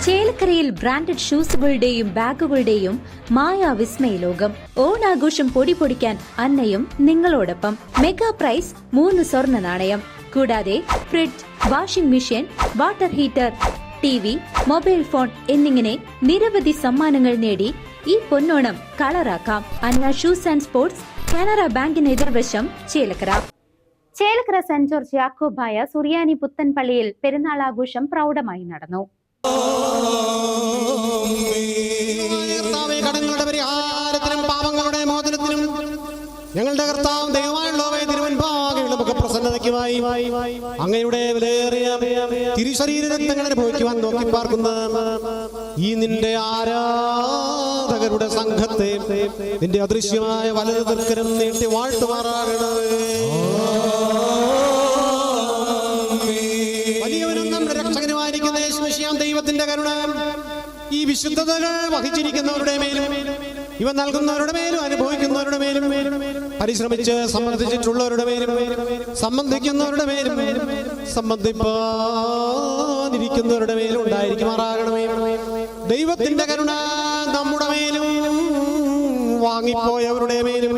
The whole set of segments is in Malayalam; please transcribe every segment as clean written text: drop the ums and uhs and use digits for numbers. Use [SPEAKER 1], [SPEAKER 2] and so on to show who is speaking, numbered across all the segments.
[SPEAKER 1] ചേലക്കരയിൽ ബ്രാൻഡഡ് ഷൂസുകളുടെയും ബാഗുകളുടെയും മായാവിസ്മയ ലോകം. ഓണാഘോഷം പൊടിപൊടിക്കാൻ അന്നയും നിങ്ങളോടൊപ്പം. മെഗാ പ്രൈസ് 3 സ്വർണ്ണ നാണയം. കൂടാതെ fridge, washing machine, water heater, TV, mobile phone എന്നിങ്ങനെ നിരവധി സമ്മാനങ്ങൾ നേടി ഈ പൊന്നോണം കളറാക്കാം. അന്ന ഷൂസ് ആൻഡ് സ്പോർട്സ്, കാനറ ബാങ്കിന് എതിർവശം, ചേലക്കര. ചേലക്കര സെന്റ് ജോർജ് യാക്കോബായ സുറിയാനി പുത്തൻ പള്ളിയിൽ പെരുന്നാൾ ആഘോഷം പ്രൗഢമായി നടന്നു.
[SPEAKER 2] കടങ്ങളുടെ പരിഹാരത്തിനും പാപങ്ങളുടെ മോചനത്തിനും ഞങ്ങളുടെ കർത്താവ് ദൈവമായുള്ളവയെ തിരുവൻപാകെ മുഖപ്രസന്നതയ്ക്കുമായി അങ്ങയുടെ വിലയേറിയ തിരുശരീരങ്ങൾ അനുഭവിക്കുവാൻ നോക്കി പാർക്കുന്ന ഈ നിന്റെ ആരാധകരുടെ സംഘത്തെ നിന്റെ അദൃശ്യമായ വലതു തൽക്കരം നീട്ടി വാഴ്ത്തുമാറാകണമേ. വലിയവനും നമ്മുടെ രക്ഷകനുമായിരിക്കുന്ന യേശുമിശിഹാ ദൈവത്തിന്റെ കരുണ ഈ വിശുദ്ധതകൾ വഹിച്ചിരിക്കുന്നവരുടെ മേലും ഇവ നൽകുന്നവരുടെ മേലും അനുഭവിക്കുന്നവരുടെ മേലും പരിശ്രമിച്ച് സംബന്ധിച്ചിട്ടുള്ളവരുടെ മേലും സംബന്ധിക്കുന്നവരുടെ മേലും സംബന്ധിപ്പാനിരിക്കുന്നവരുടെ മേലും ഉണ്ടായിരിക്കുമാറാകണമേ. ദൈവത്തിന്റെ കരുണ നമ്മുടെ മേലും വാങ്ങിപ്പോയവരുടെ മേലും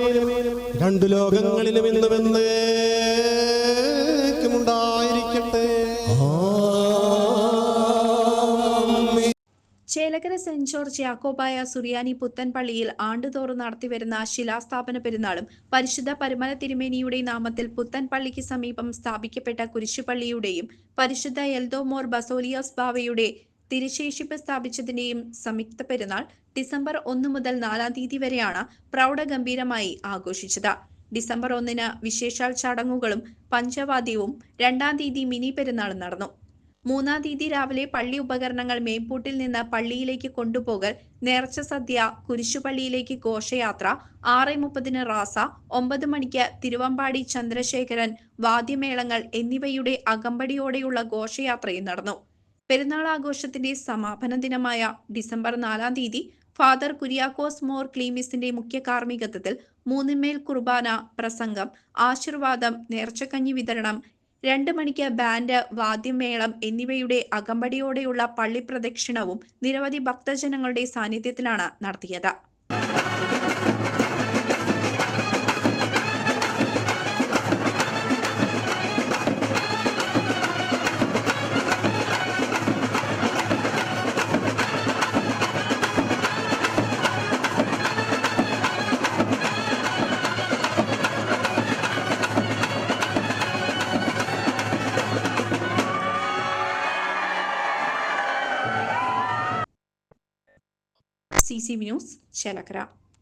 [SPEAKER 2] രണ്ടു ലോകങ്ങളിലും എന്നുമെന്നേക്കും ഉണ്ടായിരിക്കട്ടെ.
[SPEAKER 3] ചേലക്കര സെന്റ് ജോർജ് യാക്കോബായ സുറിയാനി പുത്തൻ പള്ളിയിൽ ആണ്ടുതോറും നടത്തിവരുന്ന ശിലാസ്ഥാപന പെരുന്നാളും പരിശുദ്ധ പരമല തിരുമേനിയുടെ നാമത്തിൽ പുത്തൻ പള്ളിക്ക് സമീപം സ്ഥാപിക്കപ്പെട്ട കുരിശുപള്ളിയുടെയും പരിശുദ്ധ എൽദോമോർ ബസോലിയാസ് ബാവയുടെ തിരുശേഷിപ്പ് സ്ഥാപിച്ചതിന്റെയും സംയുക്ത പെരുന്നാൾ ഡിസംബർ 1 മുതൽ 4 തീയതി വരെയാണ് പ്രൗഢഗംഭീരമായി ആഘോഷിച്ചത്. ഡിസംബർ 1 വിശേഷാൽ ചടങ്ങുകളും പഞ്ചവാദ്യവും, 2 തീയതി മിനി പെരുന്നാളും നടന്നു. 3 തീയതി രാവിലെ പള്ളി ഉപകരണങ്ങൾ മേപ്പൂട്ടിൽ നിന്ന് പള്ളിയിലേക്ക് കൊണ്ടുപോകൽ, നേർച്ച സദ്യ, കുരിശുപള്ളിയിലേക്ക് ഘോഷയാത്ര, 6:30 റാസ, 9 മണിക്ക് തിരുവമ്പാടി ചന്ദ്രശേഖരൻ വാദ്യമേളങ്ങൾ എന്നിവയുടെ അകമ്പടിയോടെയുള്ള ഘോഷയാത്രയും നടന്നു. പെരുന്നാൾ ആഘോഷത്തിന്റെ സമാപന ദിനമായ ഡിസംബർ 4 തീയതി ഫാദർ കുര്യാക്കോസ് മോർ ക്ലീമിസിന്റെ മുഖ്യ കാർമ്മികത്വത്തിൽ 3 കുർബാന, പ്രസംഗം, ആശീർവാദം, നേർച്ചക്കഞ്ഞി വിതരണം, 2 മണിക്ക് ബാൻഡ്, വാദ്യമേളം എന്നിവയുടെ അകമ്പടിയോടെയുള്ള പള്ളി പ്രദക്ഷിണവും നിരവധി ഭക്തജനങ്ങളുടെ സാന്നിധ്യത്തിലാണ് നടത്തിയത്. CC news, Chelakkara.